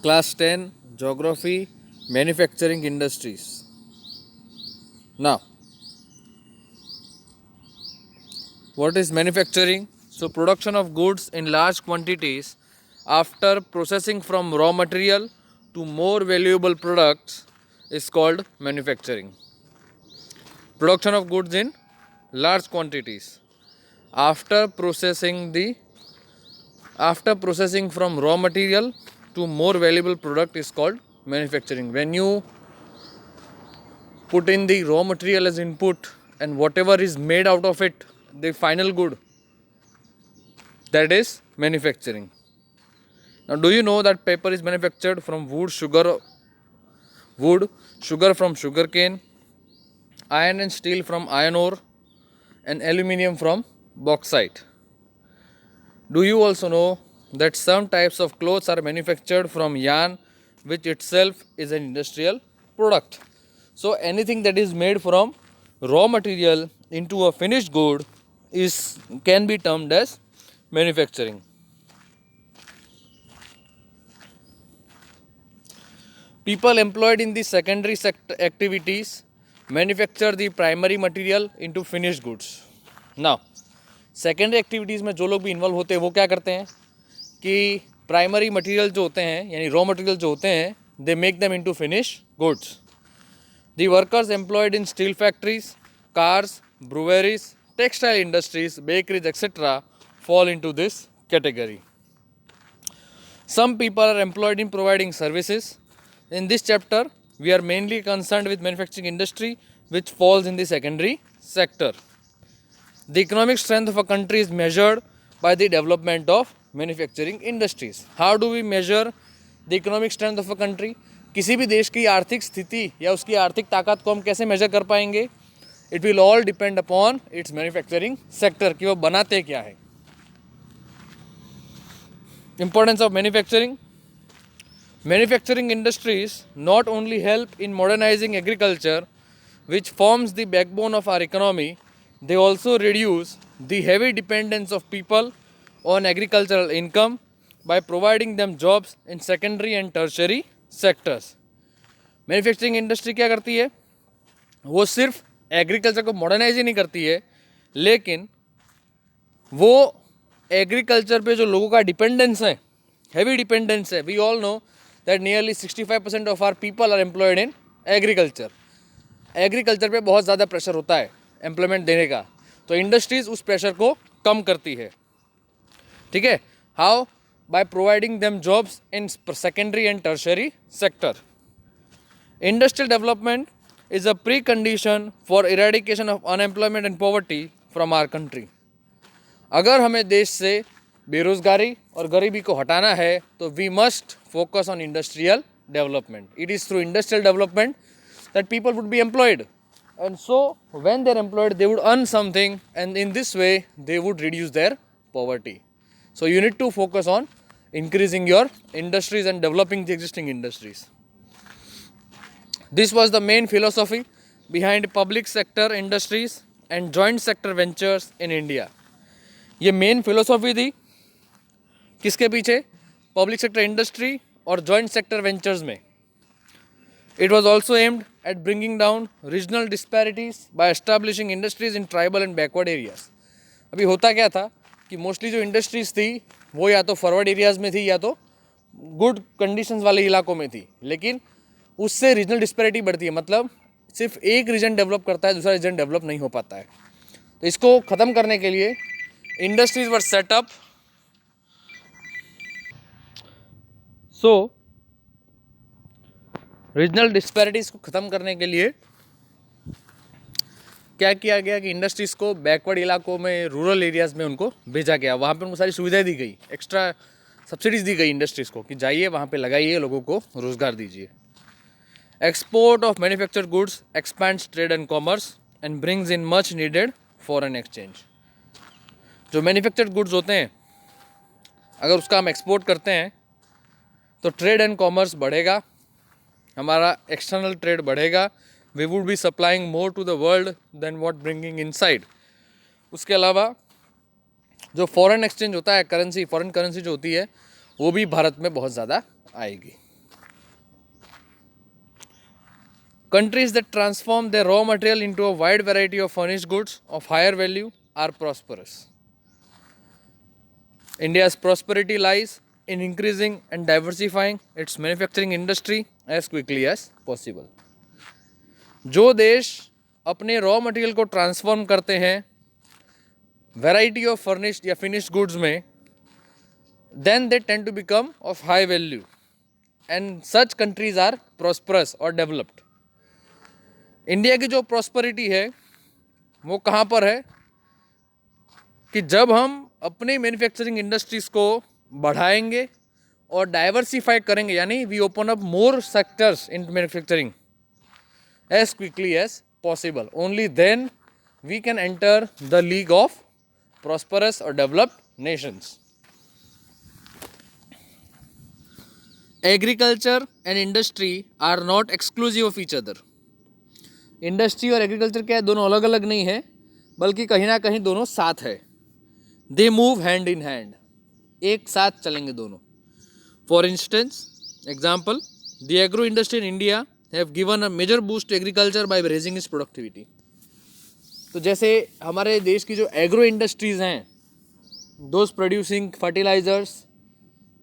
Class 10 Geography Manufacturing Industries. Now, what is manufacturing? So, production of goods in large quantities after processing from raw material to more valuable products is called manufacturing. Production of goods in large quantities after processing from raw material to more valuable product is called manufacturing. When you put in the raw material as input and whatever is made out of it, the final good, that is manufacturing. Now, do you know that paper is manufactured from wood, sugar from sugarcane, iron and steel from iron ore, and aluminium from bauxite? Do you also know that some types of clothes are manufactured from yarn, which itself is an industrial product? So, anything that is made from raw material into a finished good can be termed as manufacturing. People employed in the secondary sector activities manufacture the primary material into finished goods. Now, secondary activities में जो लोग भी involve होते हैं वो क्या करते हैं कि प्राइमरी मटेरियल जो होते हैं यानी रॉ मटेरियल जो होते हैं they make them into finish goods. The workers employed in steel factories, cars, breweries, textile industries, bakeries etcetera fall into this category. Some people are employed in providing services. In this chapter, we are mainly concerned with manufacturing industry, which falls in the secondary sector. The economic strength of a country is measured by the development of manufacturing industries. How do we measure the economic strength of a country? किसी भी देश की आर्थिक स्थिति या उसकी आर्थिक ताकत को हम कैसे मेजर कर पाएंगे? It will all depend upon its manufacturing sector कि वो बनाते क्या है. Importance of manufacturing. Manufacturing industries not only help in modernizing agriculture, which forms the backbone of our economy, they also reduce the heavy dependence of people on agricultural income by providing them jobs in secondary and tertiary sectors. Manufacturing industry क्या करती है? वो सिर्फ agriculture को modernise ही नहीं करती है, लेकिन वो एग्रीकल्चर पे जो लोगों का डिपेंडेंस है, हैवी डिपेंडेंस है. We all know that nearly 65% of our people are employed in agriculture. Agriculture पे बहुत ज़्यादा प्रेशर होता है एम्प्लॉयमेंट देने का, तो इंडस्ट्रीज़ उस प्रेशर को कम करती है. ठीक है. How? By providing them jobs in secondary and tertiary sector. Industrial development is a precondition for eradication of unemployment and poverty from our country. अगर हमें देश से बेरोज़गारी और गरीबी को हटाना है तो we must focus on industrial development. It is through industrial development that people would be employed, and so when they're employed they would earn something, and in this way they would reduce their poverty. So you need to focus on increasing your industries and developing the existing industries. This was the main philosophy behind public sector industries and joint sector ventures in India. ये main philosophy थी किसके पीछे? Public sector industry और joint sector ventures में. It was also aimed at bringing down regional disparities by establishing industries in tribal and backward areas. अभी होता क्या था कि मोस्टली जो इंडस्ट्रीज़ थी वो या तो फॉरवर्ड एरियाज़ में थी या तो गुड कंडीशंस वाले इलाकों में थी, लेकिन उससे रीजनल डिस्पैरिटी बढ़ती है. मतलब सिर्फ एक रीजन डेवलप करता है, दूसरा रीजन डेवलप नहीं हो पाता है. तो इसको ख़त्म करने के लिए industries were set up. So regional disparities को ख़त्म करने के लिए क्या किया गया कि इंडस्ट्रीज़ को बैकवर्ड इलाकों में, रूरल एरियाज़ में उनको भेजा गया. वहाँ पे उनको सारी सुविधाएं दी गई, एक्स्ट्रा सब्सिडीज़ दी गई इंडस्ट्रीज़ को कि जाइए वहाँ पे लगाइए, लोगों को रोज़गार दीजिए. Export of manufactured goods expands trade and commerce and brings in much needed foreign exchange. जो मैन्युफैक्चर्ड गुड्स होते हैं अगर उसका हम एक्सपोर्ट करते हैं तो ट्रेड एंड कॉमर्स बढ़ेगा, हमारा एक्सटर्नल ट्रेड बढ़ेगा. We would be supplying more to the world then what bringing inside. उसके अलावा जो फॉरेन एक्सचेंज होता है, करेंसी, फॉरेन करेंसी जो होती है वो भी भारत में बहुत ज़्यादा आएगी. Countries that transform their raw material into a wide variety of furnished goods of higher value are prosperous. India's prosperity lies in increasing and diversifying its manufacturing industry as quickly as possible. जो देश अपने raw material को transform करते हैं variety of furnished या finished goods में, then they tend to become of high value and such countries are prosperous or developed. India की जो प्रॉस्पेरिटी है वो कहाँ पर है कि जब हम अपने मैन्युफैक्चरिंग इंडस्ट्रीज़ को बढ़ाएंगे और डाइवर्सिफाई करेंगे, यानी we open up more sectors in manufacturing as quickly as possible. Only then we can enter the league of prosperous or developed nations. Agriculture and industry are not exclusive of each other. Industry और agriculture क्या है, दोनों अलग अलग नहीं है, बल्कि कहीं ना कहीं दोनों साथ है. They move hand in hand, एक साथ चलेंगे दोनों. For instance example, the agro industry in India have given a major boost to agriculture by raising its productivity. तो जैसे हमारे देश की जो एग्रो इंडस्ट्रीज़ हैं, those producing fertilisers,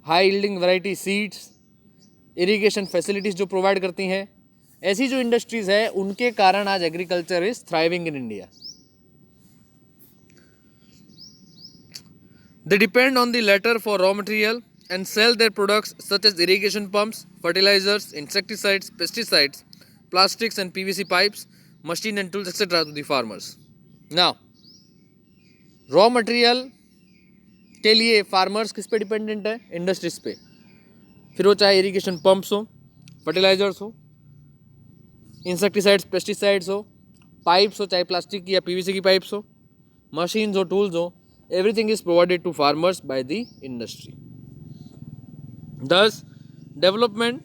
high yielding variety seeds, irrigation facilities जो प्रोवाइड करती हैं, ऐसी जो इंडस्ट्रीज़ है उनके कारण आज agriculture is thriving in India. They depend on the letter for raw material and sell their products such as irrigation pumps, fertilizers, insecticides, pesticides, plastics and PVC pipes, machine and tools etc. to the farmers. Now, raw material के लिए farmers किस पे dependent है? Industries पे. फिर वो चाहे irrigation pumps हो, फर्टिलाइजर्स हो, इंसेक्टिसाइड्स पेस्टिसाइड्स हो, पाइप्स हो चाहे प्लास्टिक की या पीवीसी की पाइप्स हो, मशीन्स हो, टूल्स हो, everything is provided to farmers by the industry. Thus, development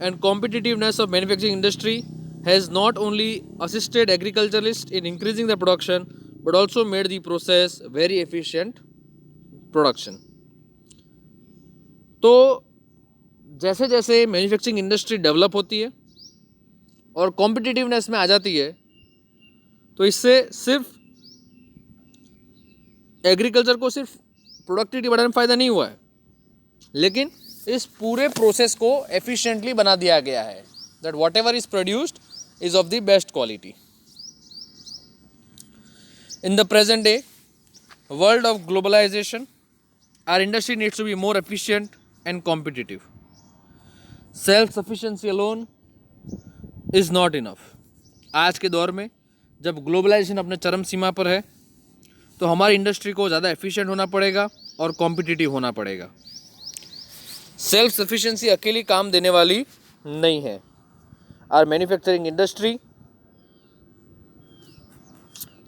and competitiveness of manufacturing industry has not only assisted agriculturalists in increasing the production but also made the process very efficient production. तो जैसे जैसे manufacturing industry develop होती है और competitiveness में आ जाती है, तो इससे सिर्फ एग्रीकल्चर को सिर्फ प्रोडक्टिविटी बढ़ाने में फ़ायदा नहीं हुआ है, लेकिन इस पूरे प्रोसेस को एफिशिएंटली बना दिया गया है. That whatever is produced is of the best quality. In the present day world of globalisation, our industry needs to be more efficient and competitive. Self sufficiency alone is not enough. आज के दौर में जब globalisation अपने चरम सीमा पर है, तो हमारी इंडस्ट्री को ज़्यादा एफिशिएंट होना पड़ेगा और कॉम्पिटिटिव होना पड़ेगा. सेल्फ सफिशिएंसी अकेली काम देने वाली नहीं है. Our manufacturing industry,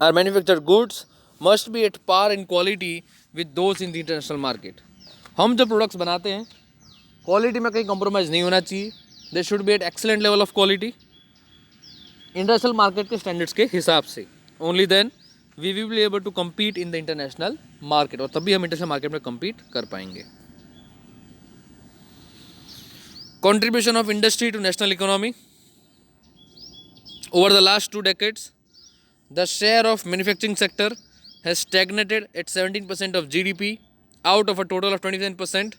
our manufactured goods must be at par in quality with those in the international market. हम जो प्रोडक्ट्स बनाते हैं क्वालिटी में कहीं कॉम्प्रोमाइज़ नहीं होना चाहिए. They should be at excellent level of quality international market के स्टैंडर्ड्स के हिसाब से. Only then we will be able to compete in the international market, और तभी हम इंटरनेशनल मार्केट में कम्पीट कर पाएंगे. Contribution of industry to national economy. Over the last 2 decades, the share of manufacturing sector has stagnated at 17% of GDP out of a total of 27%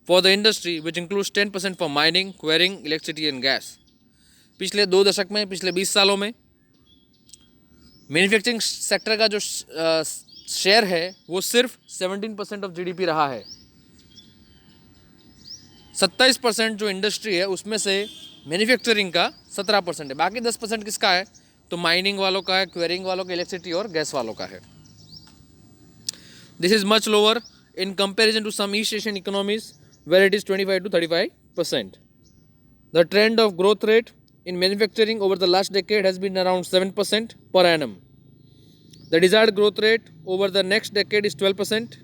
for the industry, which includes 10% for mining, quarrying, electricity and gas. पिछले 2 दशक में, पिछले 20 सालों में manufacturing sector का जो share है वो सिर्फ 17% ऑफ GDP रहा है. 27% जो इंडस्ट्री है उसमें से मैन्युफैक्चरिंग का 17% है. बाकी 10% किसका है? तो माइनिंग वालों का है, क्वेरिंग वालों का, इलेक्ट्रिसिटी और गैस वालों का है. This is much lower in comparison to some East Asian economies where it is 25 to 35%. The trend of growth rate in manufacturing over the last decade has been around 7% per annum. The desired growth rate over the next decade is 12%.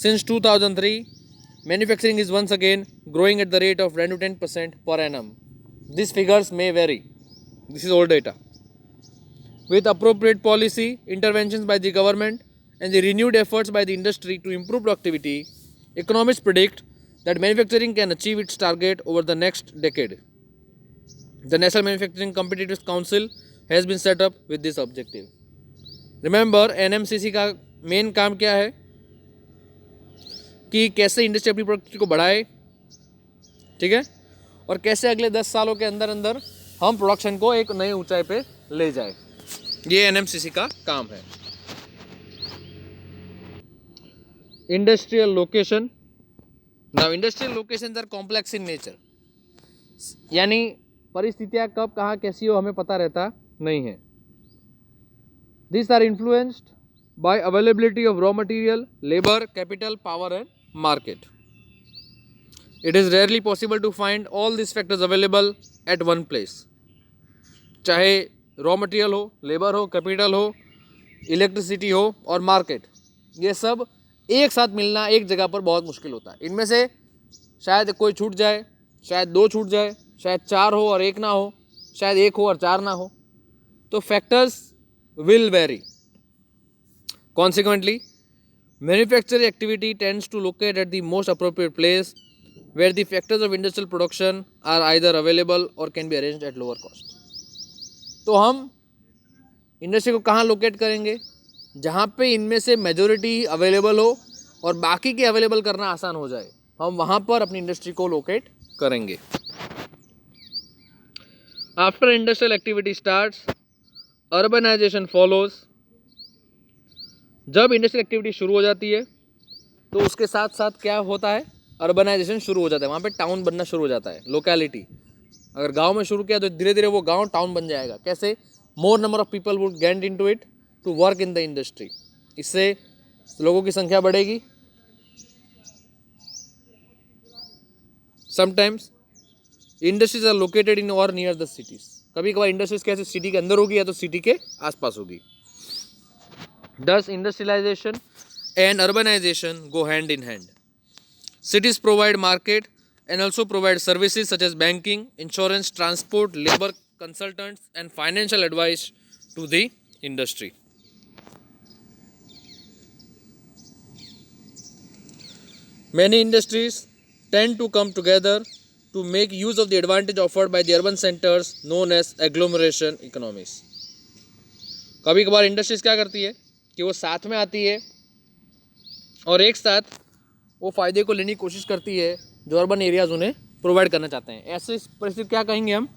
Since 2003, manufacturing is once again growing at the rate of 10 to 10% per annum. These figures may vary. This is old data. With appropriate policy interventions by the government and the renewed efforts by the industry to improve productivity, economists predict that manufacturing can achieve its target over the next decade. The National Manufacturing Competitiveness Council has been set up with this objective. Remember, NMCC का main काम क्या है कि कैसे industry अपनी productivity को बढ़ाए, ठीक है, और कैसे अगले 10 सालों के अंदर अंदर हम प्रोडक्शन को एक नई ऊंचाई पे ले जाए. ये एनएमसीसी का काम है. Industrial location. Now industrial locations are complex in nature, यानी परिस्थितियाँ कब कहाँ कैसी हो हमें पता रहता नहीं है. These are influenced by availability of raw material, labor, capital, power and market. It is rarely possible to find all these factors available at one place. चाहे रॉ मटेरियल हो, लेबर हो, कैपिटल हो, इलेक्ट्रिसिटी हो और market, ये सब एक साथ मिलना एक जगह पर बहुत मुश्किल होता है. इनमें से शायद कोई छूट जाए, शायद 2 छूट जाए, शायद 4 हो और 1 ना हो, शायद 1 हो और 4 ना हो. तो factors will vary. Consequently, manufacturing activity tends to locate at the most appropriate place where the factors of industrial production are either available or can be arranged at lower cost. तो हम इंडस्ट्री को कहाँ locate करेंगे? जहाँ पे इनमें से majority available हो और बाकी के अवेलेबल करना आसान हो जाए, हम वहाँ पर अपनी इंडस्ट्री को लोकेट करेंगे. After industrial activity starts, urbanisation follows. जब इंडस्ट्रियल एक्टिविटी शुरू हो जाती है तो उसके साथ साथ क्या होता है? अर्बनाइजेशन शुरू हो जाता है. वहाँ पे टाउन बनना शुरू हो जाता है. लोकेलिटी अगर गांव में शुरू किया तो धीरे धीरे वो गांव टाउन बन जाएगा. कैसे? More number of people would get into it to work in the industry. इससे लोगों की संख्या बढ़ेगी. Sometimes industries are located in और नियर द सिटीज. कभी कभार इंडस्ट्रीज कैसे सिटी के अंदर होगी या तो सिटी के आसपास होगी. Thus industrialization and urbanization go hand in hand. Cities provide market and also provide services such as banking, insurance, transport, labor consultants and financial advice to the industry. Many industries tend to come together to make use of the advantage offered by the urban centers known as agglomeration economies. कभी कभार industries क्या करती है कि वो साथ में आती है और एक साथ वो फ़ायदे को लेने की कोशिश करती है जो अर्बन एरियाज़ उन्हें प्रोवाइड करना चाहते हैं. ऐसे परिस्थिति क्या कहेंगे हम?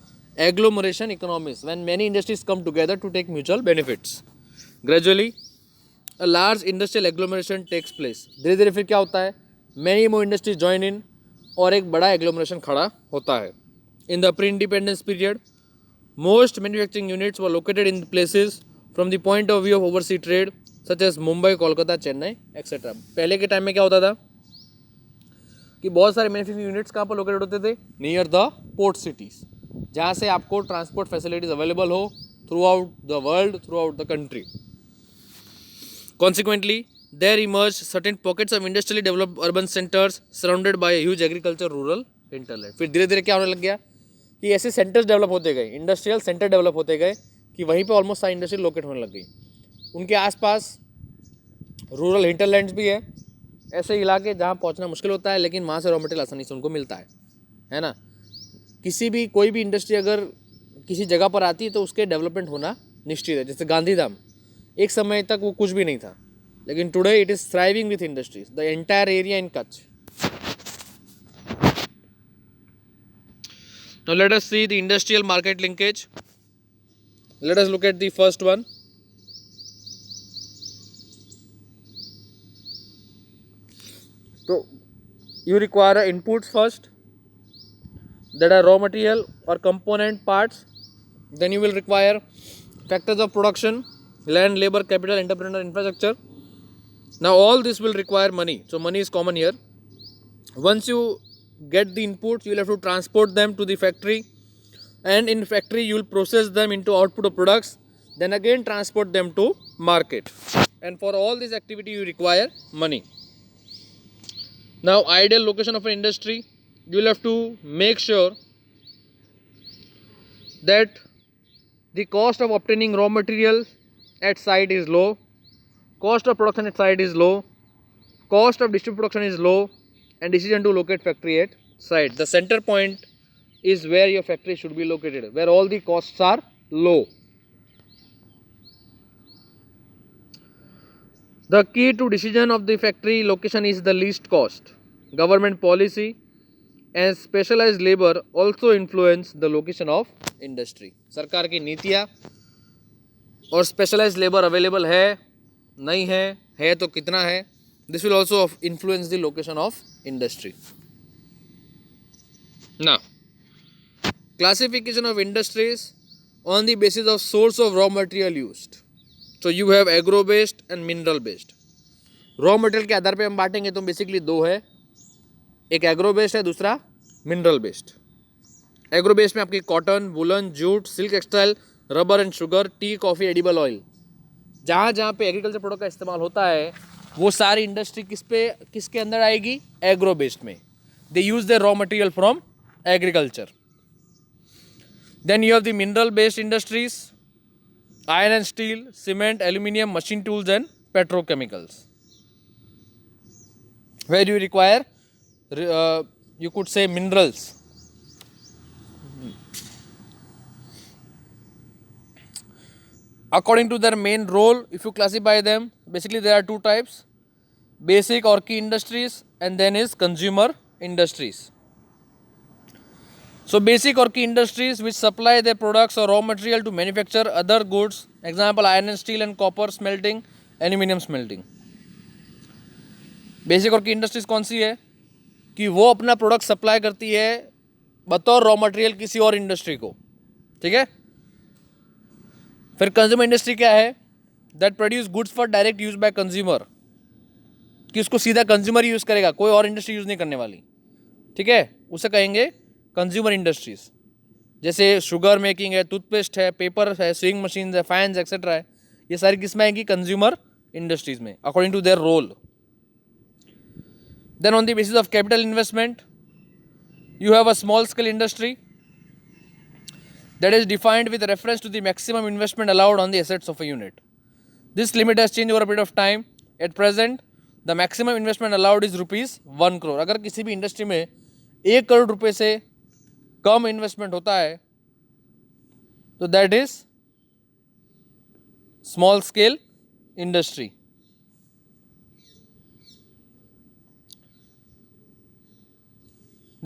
Agglomeration economies. When many industries come together to take mutual benefits. Gradually a large industrial agglomeration takes place. धीरे धीरे फिर क्या होता है? Many more industries join in और एक बड़ा एग्लोमरेशन खड़ा होता है. In the pre independence period most manufacturing units were located in places from the point of view of oversea trade such as Mumbai, Kolkata, Chennai etcetera. पहले के टाइम में क्या होता था कि बहुत सारे मैन्युफैक्चरिंग यूनिट्स कहाँ पर लोकेटेड होते थे? नियर द पोर्ट सिटीज़, जहाँ से आपको ट्रांसपोर्ट फैसिलिटीज़ अवेलेबल हो through out the world, through out the country. Consequently, there emerged certain pockets of industrially developed urban centers surrounded by a huge agriculture rural hinterland. फिर धीरे धीरे क्या होने लग गया कि ऐसे सेंटर्स डेवलप होते गए, इंडस्ट्रियल सेंटर डेवलप होते गए कि वहीं पे ऑलमोस्ट सारी इंडस्ट्री लोकेट होने लग गई. उनके आसपास रूरल हिंटरलैंड्स भी है, ऐसे इलाके जहाँ पहुँचना मुश्किल होता है लेकिन वहाँ से रॉ मटेरियल आसानी से उनको मिलता है ना. किसी भी कोई भी इंडस्ट्री अगर किसी जगह पर आती है तो उसके डेवलपमेंट होना निश्चित है. जैसे गांधीधाम, एक समय तक वो कुछ भी नहीं था लेकिन today it is thriving with industries. The entire area in Kutch. Now let us see the industrial market linkage. Let us look at the first one. तो you require inputs first that are raw material or component parts. Then you will require factors of production, land, labor, capital, entrepreneur, infrastructure. Now all this will require money. So money is common here. Once you get the inputs, you will have to transport them to the factory, and in factory you will process them into output of products, then again transport them to market. And for all this activity you require money. Now ideal location of an industry, you will have to make sure that the cost of obtaining raw material at site is low, cost of production at site is low, cost of distribution production is low, and decision to locate factory at site. The center point is where your factory should be located, where all the costs are low. The key to decision of the factory location is the least cost. Government policy and specialized labor also influence the location of industry. सरकार की नीतियाँ और specialised labour available है नहीं है तो कितना है, this will also influence the location of industry. Now, classification of industries on the basis of source of raw material used. So you have agro based and mineral based. Raw material के आधार पे हम बांटेंगे तो basically दो है, एक agro based है, दूसरा मिनरल बेस्ड. एग्रो बेस्ड में आपकी cotton, woollen, jute, silk textile, rubber and sugar, T, coffee, edible oil, जहाँ जहाँ पे एग्रीकल्चर प्रोडक्ट का इस्तेमाल होता है वो सारी इंडस्ट्री किसके अंदर आएगी? एग्रो बेस्ड में. They use the raw material from agriculture. Then you have the mineral based industries, iron and steel, cement, aluminium, machine tools and petrochemicals, where you require you could say minerals. According to their main role, if you classify them, basically there are two types: basic or key industries, and then is consumer industries. So basic or key industries which supply their products or raw material to manufacture other goods, example iron and steel and copper smelting, aluminium smelting. Basic और की industries कौन सी है कि वो अपना product supply करती है बतौर रॉ मटेरियल किसी और इंडस्ट्री को, ठीक है. फिर कंज्यूमर इंडस्ट्री क्या है? That produce goods for direct use by consumer, कि उसको सीधा कंज्यूमर यूज करेगा, कोई और इंडस्ट्री यूज नहीं करने वाली, ठीक है. उसे कहेंगे कंज्यूमर इंडस्ट्रीज. जैसे शुगर मेकिंग है, टूथपेस्ट है, पेपर है, स्विंग मशीन है, फैंस एक्सेट्रा है, ये सारी किसमें आएंगी? कंज्यूमर इंडस्ट्रीज में, according to their role. Then on the basis of capital investment, you have a small scale industry that is defined with reference to the maximum investment allowed on the assets of a unit. This limit has changed over a period of time. At present, the maximum investment allowed is ₹1 crore. अगर किसी भी industry में 1 करोड़ रुपए से कम investment होता है तो that is small scale industry.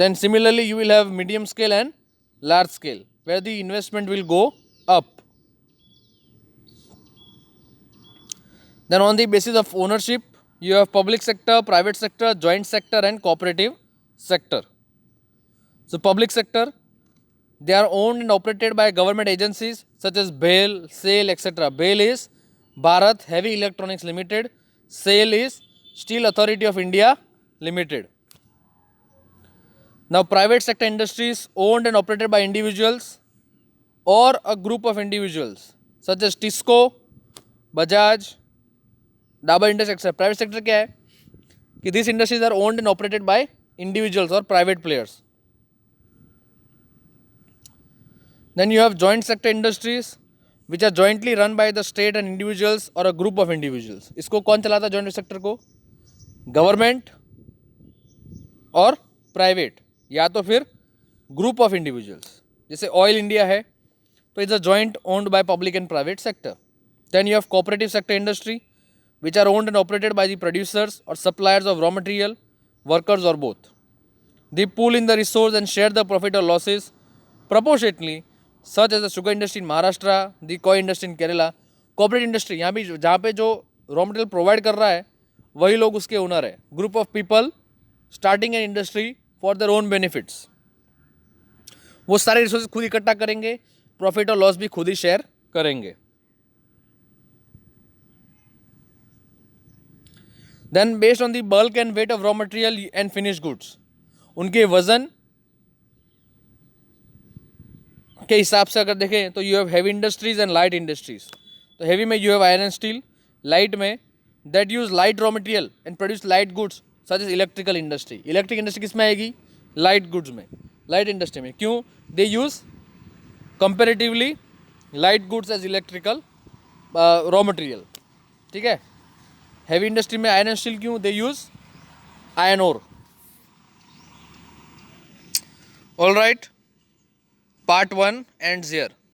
Then similarly you will have medium scale and large scale where the investment will go up. Then on the basis of ownership you have public sector, private sector, joint sector and cooperative sector. So public sector, they are owned and operated by government agencies such as BHEL, SAIL, etc. BHEL is Bharat Heavy Electronics Limited, SAIL is Steel Authority of India Limited. Now private sector industries owned and operated by individuals or a group of individuals such as TISCO, Bajaj, Dabur Industries, etc. Private sector क्या है कि these industries are owned and operated by individuals or private players. Then you have joint sector industries which are jointly run by the state and individuals or a group of individuals. इसको कौन चलाता है joint sector को? Government और private या तो फिर group of individuals. जैसे ऑयल इंडिया है तो it's a joint owned by public and private sector. Then you have cooperative sector industry which are owned and operated by the producers or suppliers of raw material, workers or both. They pool in the resource and share the profit or losses proportionately, such as the sugar industry in Maharashtra, the coy industry in Kerala. Corporate industry यहाँ भी जहाँ पे जो raw material provide कर रहा है वही लोग उसके ओनर है. Group of people starting an industry for their own benefits. वो सारे रिसोर्सेज खुद इकट्ठा करेंगे, प्रॉफिट और लॉस भी खुद ही शेयर करेंगे. Then based on the bulk and weight of raw material and finished goods, उनके वजन के हिसाब से अगर देखें तो you have heavy industries and light industries. तो heavy में you have iron and steel, light में that use light raw material and produce light goods such as electrical industry. Electric industry किस में आएगी? Light goods में, light industry में. क्यों? They use comparatively light goods as electrical raw material. ठीक है. Heavy industry में आयरन स्टील क्यों? They use iron ore. All right. Part 1 ends here.